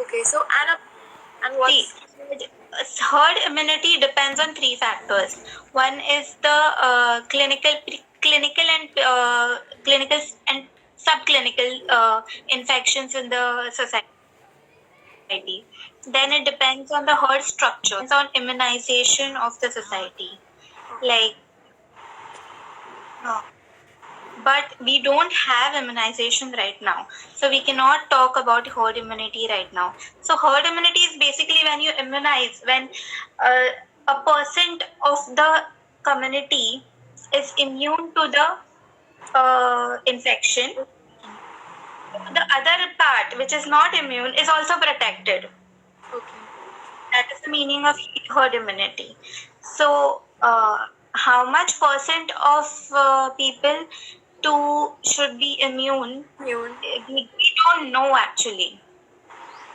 Okay, so and what's See, herd immunity depends on three factors. One is the clinical and subclinical infections in the society. Then it depends on the herd structure, depends on immunization of the society. Like, but we don't have immunization right now, so we cannot talk about herd immunity right now. So herd immunity is basically when you immunize, when a percent of the community is immune to the infection. The other part, which is not immune, is also protected. okay? That is the meaning of herd immunity. So, how much percent of people should be immune? Immune. We don't know actually.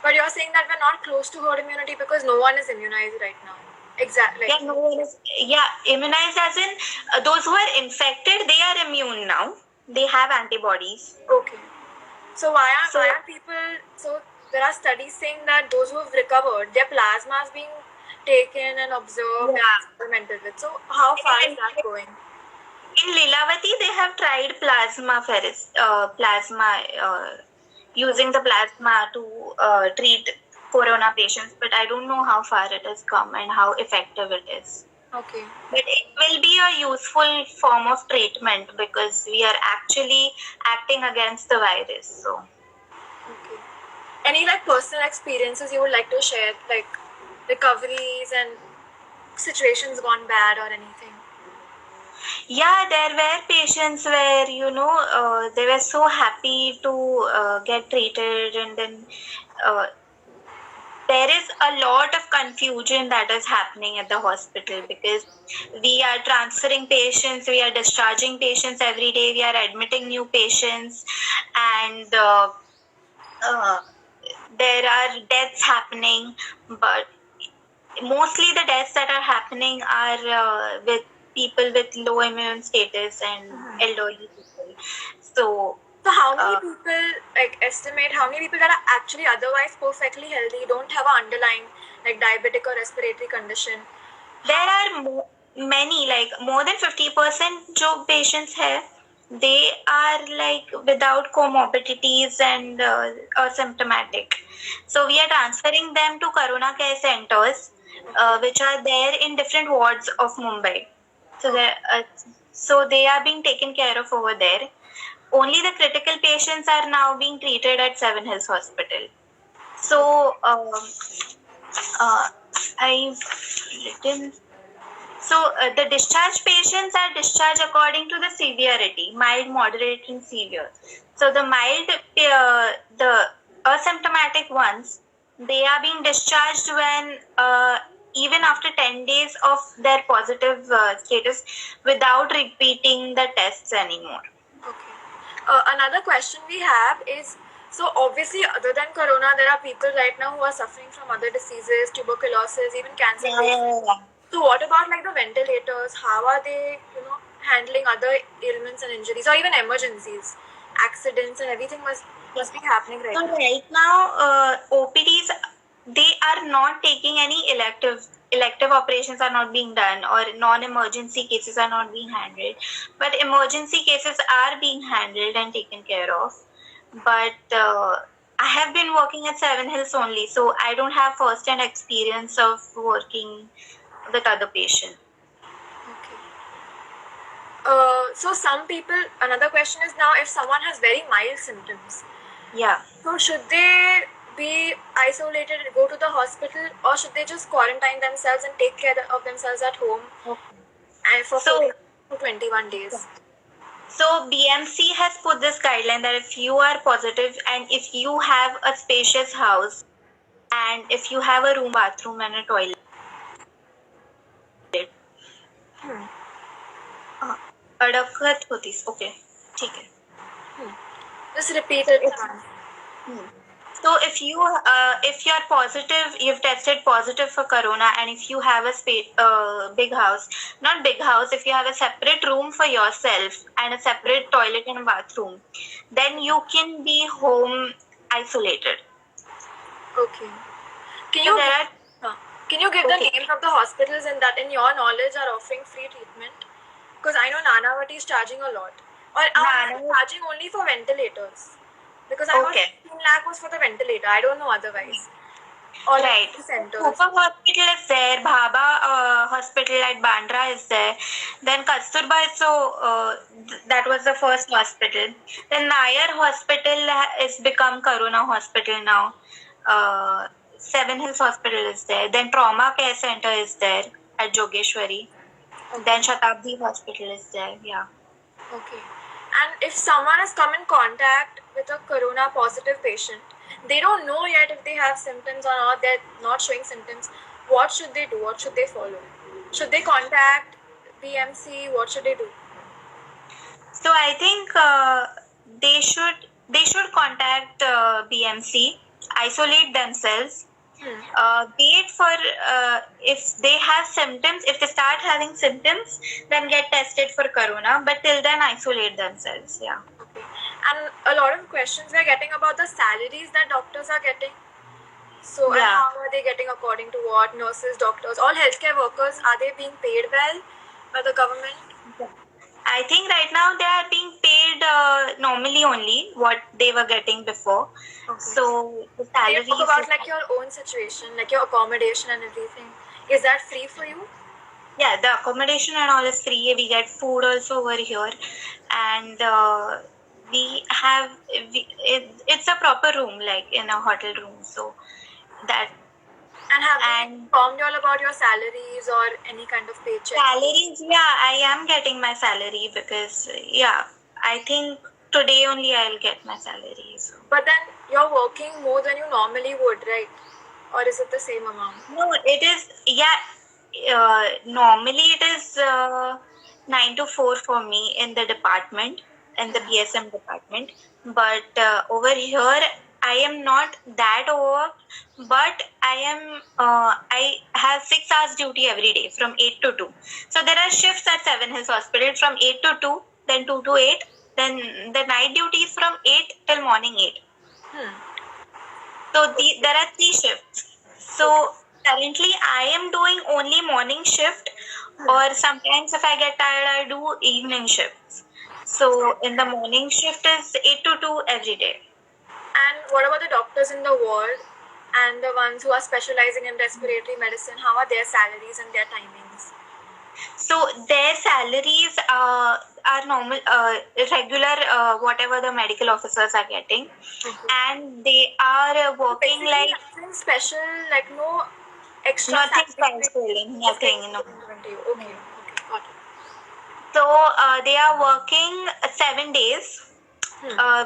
But you're saying that we're not close to herd immunity because no one is immunized right now. Exactly. Yeah, no one is. Yeah, immunized as in those who are infected, they are immune now. They have antibodies. Okay. So why are people? So there are studies saying that those who have recovered, their plasma is being taken and observed and experimented with. So how far is that going? In Lilavati, they have tried using the plasma to treat corona patients, but I don't know how far it has come and how effective it is. Okay. But it will be a useful form of treatment because we are actually acting against the virus. So, Okay. Any personal experiences you would like to share, like recoveries and situations gone bad or anything? yeah, there were patients where they were so happy to get treated, and then there is a lot of confusion that is happening at the hospital because we are transferring patients, we are discharging patients every day, we are admitting new patients, and there are deaths happening, but mostly the deaths that are happening are with people with low immune status and elderly people. So how many people estimate how many people that are actually otherwise perfectly healthy, don't have an underlying diabetic or respiratory condition? There are many, like more than 50% जो patients have, they are without comorbidities and asymptomatic. So we are transferring them to Corona care centers, which are there in different wards of Mumbai. So they are being taken care of over there. Only the critical patients are now being treated at Seven Hills Hospital. So I've written. So the discharged patients are discharged according to the severity, mild, moderate, and severe. So the mild, the asymptomatic ones, they are being discharged when even after 10 days of their positive status without repeating the tests anymore. Okay. Another question we have is, so obviously other than corona, there are people right now who are suffering from other diseases, tuberculosis, even cancer patients. So what about the ventilators? How are they, handling other ailments and injuries or even emergencies, accidents and everything must be happening right now. So right now, OPDs, they are not taking any elective operations are not being done, or non-emergency cases are not being handled, but emergency cases are being handled and taken care of. But I have been working at Seven Hills only, so I don't have first-hand experience of working with other patients. Okay. So some people, another question is now, if someone has very mild symptoms, so should they be isolated and go to the hospital, or should they just quarantine themselves and take care of themselves at home and for 14 to 21 days? So BMC has put this guideline that if you are positive and if you have a spacious house and if you have a room, bathroom and a toilet, अडकत होतीस. Okay, ठीक है. Just repeat it. So if you're positive, you've tested positive for corona, and if you have a big house, not big house, if you have a separate room for yourself and a separate toilet and bathroom, then you can be home isolated. Okay. Can So you there are huh. Can you give the Okay. names of the hospitals in that, in your knowledge, are offering free treatment? Because I know Nanavati is charging a lot, or is it Nana. charging only for ventilators? Because I heard Okay. 15 lakh was for the ventilator. I don't know otherwise. Or like Right. centers. Super Hospital is there. Bhaba Hospital at Bandra is there. Then Kasturba is that was the first hospital. Then Nair Hospital is become Karuna Hospital now. Seven Hills Hospital is there. Then Trauma Care Center is there at Jogeshwari. Then Shatabdi Hospital is there. Yeah. Okay. And if someone has come in contact with a corona positive patient, they don't know yet if they have symptoms or not, they're not showing symptoms. What should they do? What should they follow? Should they contact BMC? What should they do? So I think they should contact BMC, isolate themselves, wait for if they have symptoms. If they start having symptoms, then get tested for corona. But till then, isolate themselves. Yeah. Okay. And a lot of questions we're getting about the salaries that doctors are getting. So, and Yeah. how are they getting according to what? Nurses, doctors, all healthcare workers, are they being paid well by the government? I think right now they are being paid normally only what they were getting before. Okay. So the Can you salaries. talk about like your own situation, like your accommodation and everything? Is that free for you? Yeah, the accommodation and all is free. We get food also over here, and it's a proper room, like in a hotel room. So that And have they and informed you all about your salaries or any kind of paycheck? salaries. Yeah, I am getting my salary because I think today only I'll get my salary. So. But then you're working more than you normally would, right? Or is it the same amount? No, it is normally it is 9 to 4 for me in the department, in the BSM department. But over here, I am not that over. But I have 6 hours duty every day from 8 to 2. So there are shifts at Seven Hills Hospital from 8 to 2, then 2 to 8. Then the night duty is from 8 till morning 8. So there are 3 shifts. So currently I am doing only morning shift, or sometimes if I get tired, I do evening shifts. So in the morning shift is 8 to 2 every day. And what about the doctors in the ward and the ones who are specializing in respiratory medicine? How are their salaries and their timings? So their salaries are normal, regular, whatever the medical officers are getting, and they are working Basically, like nothing special, like no extra nothing salary. special, nothing. No. Okay, okay, got it. So they are working 7 days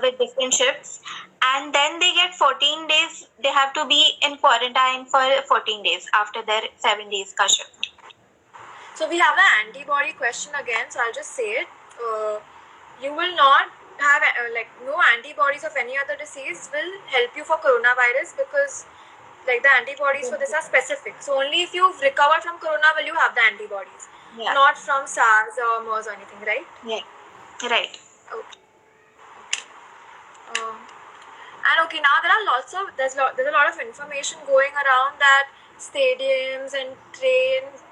with different shifts, and then they get 14 days. They have to be in quarantine for 14 days after their 7 days ka shift. So we have an antibody question again. So I'll just say it. You will not have like no antibodies of any other disease will help you for coronavirus, because like the antibodies for this are specific. So only if you've recovered from corona will you have the antibodies, not from SARS or MERS or anything, right? Yeah. Right. Okay. And okay, now there are there's a lot of information going around that stadiums and trains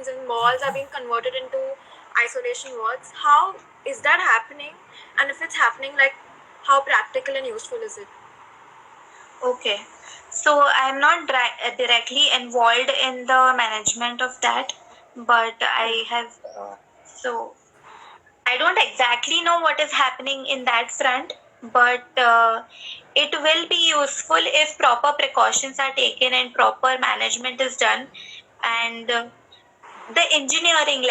and malls are being converted into isolation wards. How is that happening? And if it's happening, like how practical and useful is it? Okay. So I'm not directly involved in the management of that, but I have so I don't exactly know what is happening in that front, but it will be useful if proper precautions are taken and proper management is done, and the engineering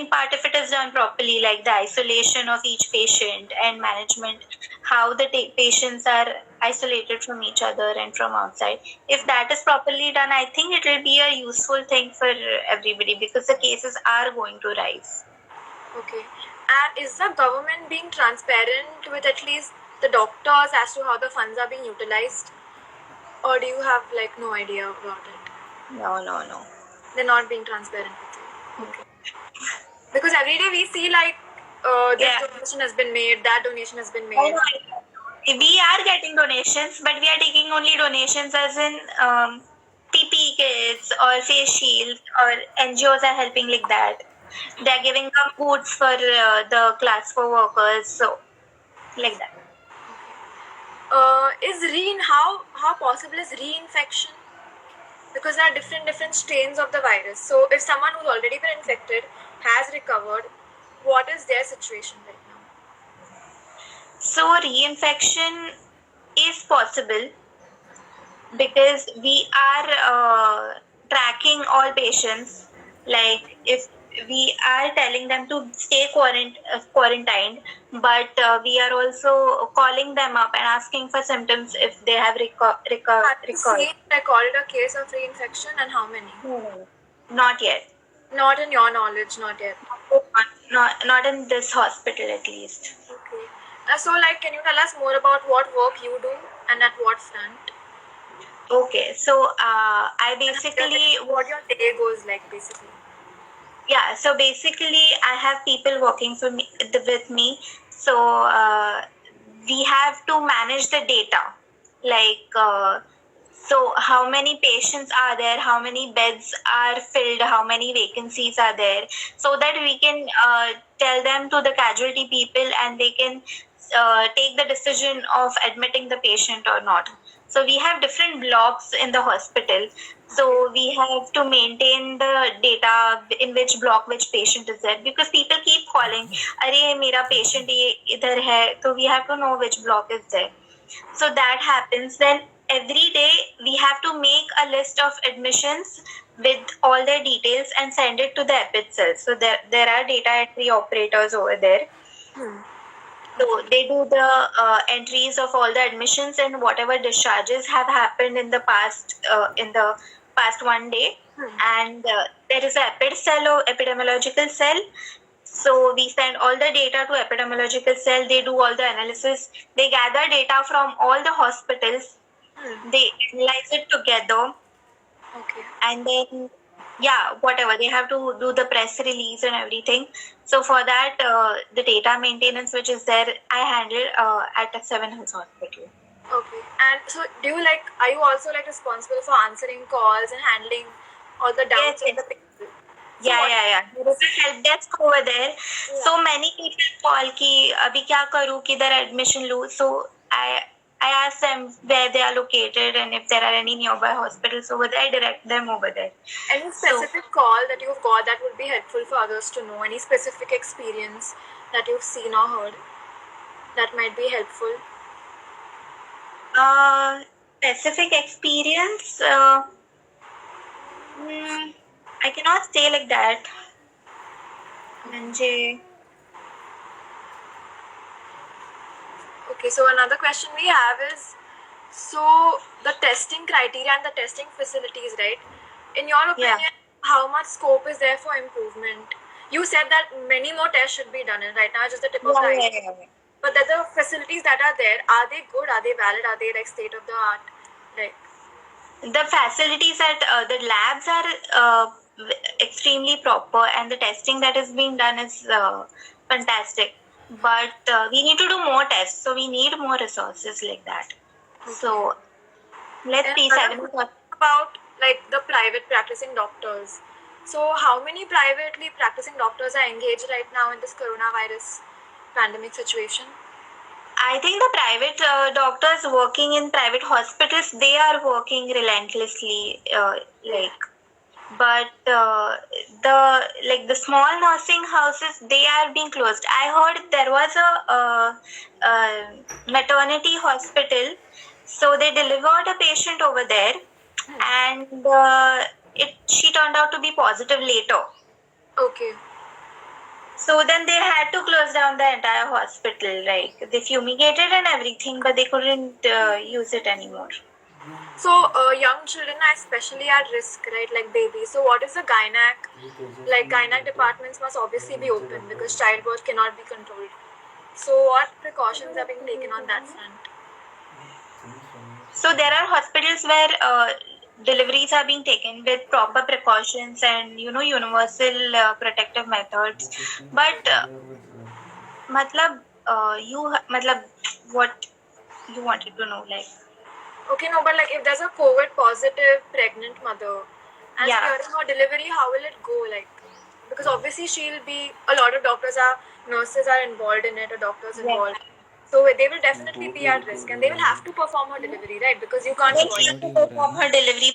part, if it is done properly, like the isolation of each patient and management, how the patients are isolated from each other and from outside, if that is properly done, I think it will be a useful thing for everybody, because the cases are going to rise. Okay. And is the government being transparent with at least the doctors as to how the funds are being utilized? Or do you have like no idea about it? No. They're not being transparent with you. Okay. Because every day we see like this donation has been made, that donation has been made. We are getting donations, but we are taking only donations as in PPE kits or face shields, or NGOs are helping like that. They are giving them boots for the class 4 workers, so like that. Is how possible is reinfection? Because there are different strains of the virus. So if someone who's already been infected has recovered, what is their situation right now? So reinfection is possible because we are tracking all patients. Like if we are telling them to stay quarantined, but we are also calling them up and asking for symptoms if they have Have you recovered. seen recorded a case of reinfection, and how many? No, not yet. Not in your knowledge, not yet. Not in this hospital at least. Okay. So, like, can you tell us more about what work you do and at what front? Okay, so I basically What your day goes like, basically. yeah. So basically, I have people working for me with me. So we have to manage the data, like so how many patients are there, how many beds are filled, how many vacancies are there, so that we can tell them to the casualty people, and they can take the decision of admitting the patient or not. So we have different blocks in the hospital. So we have to maintain the data in which block which patient is there, because people keep calling, "Arey, mera patient ye idhar hai." So we have to know which block is there. So that happens. Then every day we have to make a list of admissions with all their details and send it to the EPID cell. So there are data entry operators over there. So they do the entries of all the admissions and whatever discharges have happened in the past one day. And there is a EPID cell or epidemiological cell. So we send all the data to epidemiological cell. They do all the analysis. They gather data from all the hospitals. They analyze it together, Okay. and then whatever, they have to do the press release and everything. So for that, the data maintenance which is there, I handle at Seven Hills Hospital. Okay. And so, are you also like responsible for answering calls and handling all the doubts Yes, of the people? So yeah. There is a help desk over there. So many people call ki abhi kya karu, kidhar admission lu. So I ask them where they are located, and if there are any nearby hospitals over there, I direct them over there. Any specific call that you've got that would be helpful for others to know? Any specific experience that you've seen or heard that might be helpful? Specific experience, I cannot say like that. Manje. Okay, so another question we have is, so the testing criteria and the testing facilities, right? In your opinion, how much scope is there for improvement? You said that many more tests should be done, and right now just the tip of the iceberg. But the facilities that are there, are they good? Are they valid? Are they like state of the art? Like the facilities at the labs are extremely proper, and the testing that is being done is fantastic. But we need to do more tests, so we need more resources like that. So let's see. About like the private practicing doctors. So how many privately practicing doctors are engaged right now in this coronavirus pandemic situation? I think the private doctors working in private hospitals, they are working relentlessly, but the small nursing houses, they are being closed. I heard there was a maternity hospital, so they delivered a patient over there, and she turned out to be positive later. Okay. So then they had to close down the entire hospital. Like they fumigated and everything, but they couldn't use it anymore. So young children are especially at risk, right? Like babies. So what is the gynac? Like gynac departments must obviously be open because childbirth cannot be controlled. So what precautions are being taken on that front? So there are hospitals where deliveries are being taken with proper precautions and universal protective methods. But what you wanted to know, like? Okay, no, but like if there's a COVID positive pregnant mother and Yeah. during her delivery, how will it go? Like, because obviously she'll be, a lot of nurses are involved in it, or doctors Yeah. involved. So they will definitely be at risk and they will have to perform her delivery, right? Because you can't They avoid have it. to perform her delivery,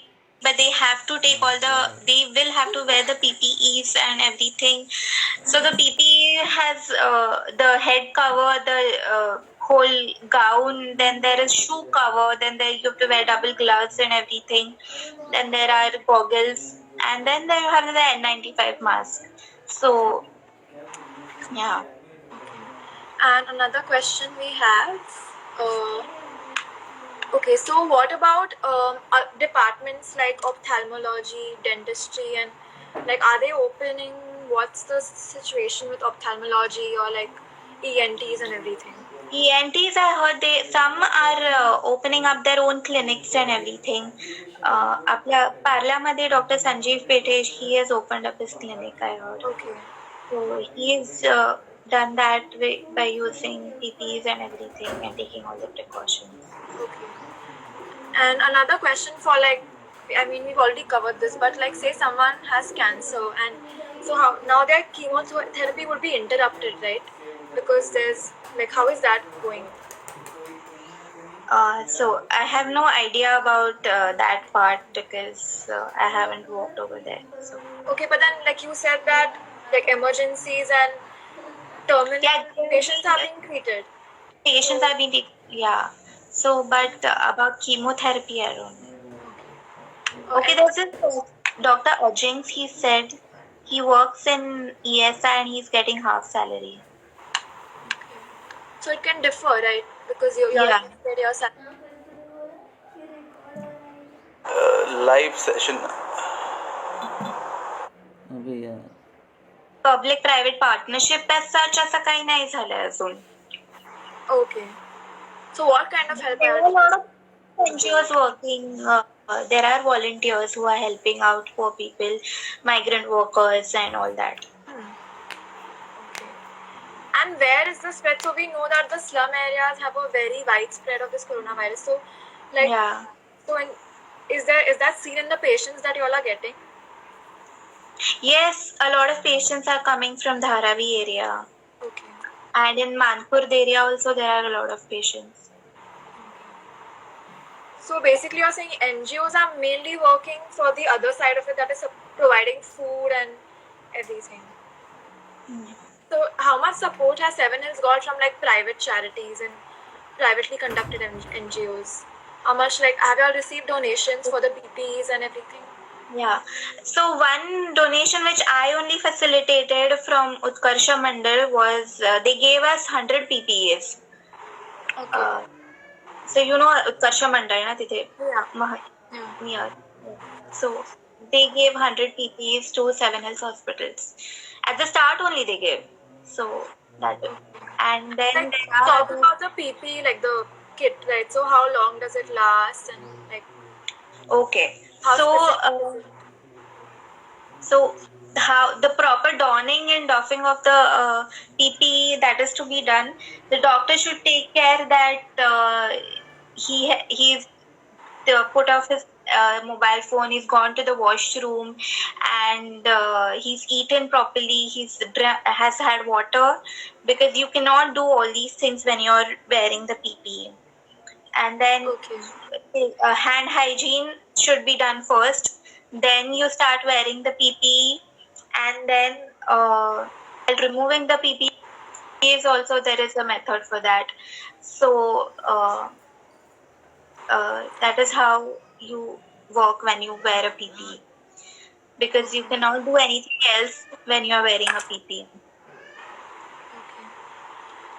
but they have to take all they will have to wear the PPEs and everything. So the PPE has the head cover, the whole gown, then there is shoe cover, then there you have to wear double gloves and everything. Then there are goggles, and then there you have the N95 mask. So, yeah. And another question we have. Uh, Okay, so what about departments like ophthalmology, dentistry, and like are they opening? What's the situation with ophthalmology or like ENTs and everything? ENTs, I heard some are opening up their own clinics and everything. आपल्या पार्ल्यामध्ये Dr. Sanjeev Petesh, he has opened up his clinic, I heard. Okay, So he's done that by using PPEs and everything and taking all the precautions. okay. And another question for like, I mean, we've already covered this, but like, say someone has cancer, and so how now their chemotherapy would be interrupted, right? Because there's like, how is that going? So I have no idea about that part because I haven't walked over there. So Okay, but then like you said that like emergencies and terminal yeah, patients are being treated. patients have been yeah. So, but about chemotherapy, I don't know. Okay, there's this Dr. Ojings. He said he works in ESI and he's getting half salary. So it can differ, right? Because you Yeah. said your salary. Live session. अबे यार Public private partnership as such असं काही नाही झालंय अजून. Okay. So what kind of help There are are a you lot of NGOs working. There are volunteers who are helping out poor people, migrant workers, and all that. Okay. And where is the spread? So we know that the slum areas have a very wide spread of this coronavirus. So, like, Yeah. so is that seen in the patients that you all are getting? Yes, a lot of patients are coming from Dharavi area. Okay. And in Manpur area also there are a lot of patients. So basically, you're saying NGOs are mainly working for the other side of it, that is providing food and everything. So how much support has Seven Hills got from like private charities and privately conducted NGOs? How much like have you all received donations for the PPEs and everything? Yeah. So one donation which I only facilitated from Utkarsha Mandal was they gave us 100 PPEs. Okay. So you know Utkarsha Mandal na tithe Yeah. near. So they gave 100 PPEs to Seven Hills hospitals. At the start only they gave. So that and then Like there are talk other- about the PP, like the kit, right? So how long does it last and like okay. how So specific is it? so how the proper donning and doffing of the PPE that is to be done, the doctor should take care that he's put off his mobile phone, he's gone to the washroom, and he's eaten properly, has had water, because you cannot do all these things when you're wearing the PPE. And then Okay. hand hygiene should be done first. Then you start wearing the PPE, and then while removing the PPE is also there is a method for that. So that is how you work when you wear a PPE, because you cannot do anything else when you are wearing a PPE. Okay.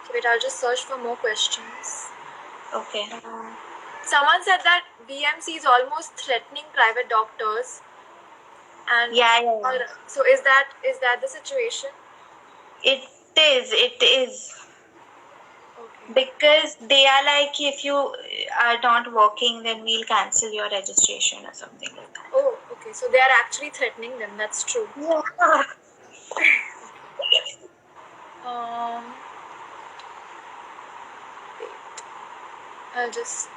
So wait, I'll just search for more questions. Okay. Someone said that BMC is almost threatening private doctors. And Yeah. so is that the situation? It is. Okay. Because they are like, if you are not working, then we'll cancel your registration or something like that. Oh, okay. So they are actually threatening them. That's true. Yeah. Um. I'll just.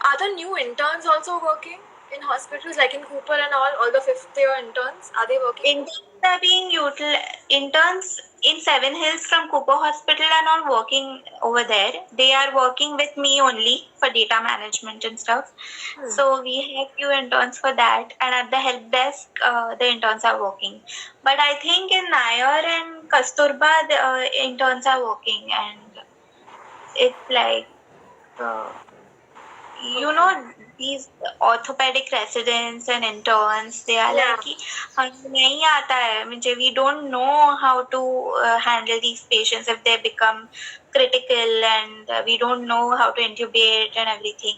Are the new interns also working in hospitals, like in Cooper and all the fifth year interns? Are they working? Interns in Seven Hills from Cooper Hospital are not working over there. They are working with me only for data management and stuff. So we have few interns for that, and at the help desk, the interns are working. But I think in Nair and Kasturba, the interns are working, and it's like. These orthopedic residents and interns, they are like कि हमें नहीं आता है, म्हणजे we don't know how to handle these patients if they become critical, and we don't know how to intubate and everything.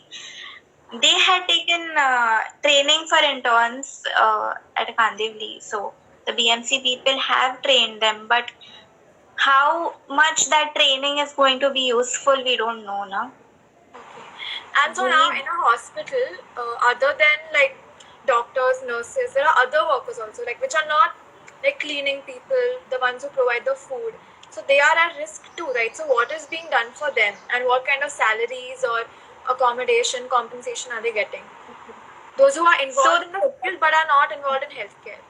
They had taken training for interns at Kandivli, so the BMC people have trained them, but how much that training is going to be useful, we don't know now. And so now in a hospital, other than like doctors, nurses, there are other workers also, like which are not like cleaning people, the ones who provide the food. So they are at risk too, right? So what is being done for them, and what kind of salaries or accommodation, compensation are they getting? Those who are involved in the field but are not involved in healthcare.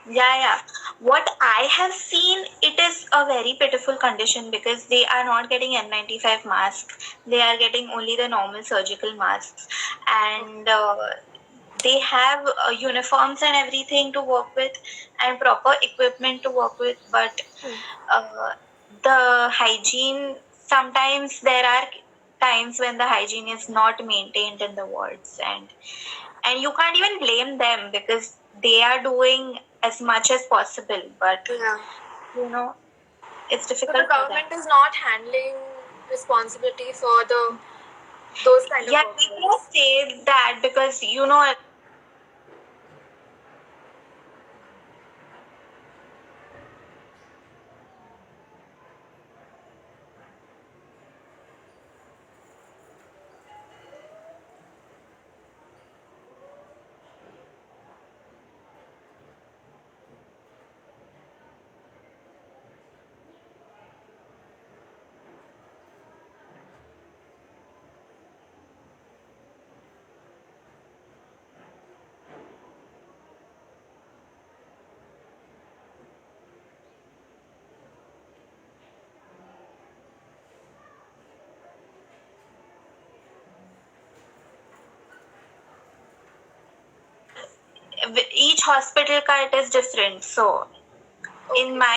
Yeah. What I have seen, it is a very pitiful condition because they are not getting N95 masks. They are getting only the normal surgical masks, and they have uniforms and everything to work with, and proper equipment to work with. But the hygiene, sometimes there are times when the hygiene is not maintained in the wards, and you can't even blame them because they are doing as much as possible, but it's So difficult the government is not handling responsibility for those kind of we workers. cannot say that because each hospital card is different. So in my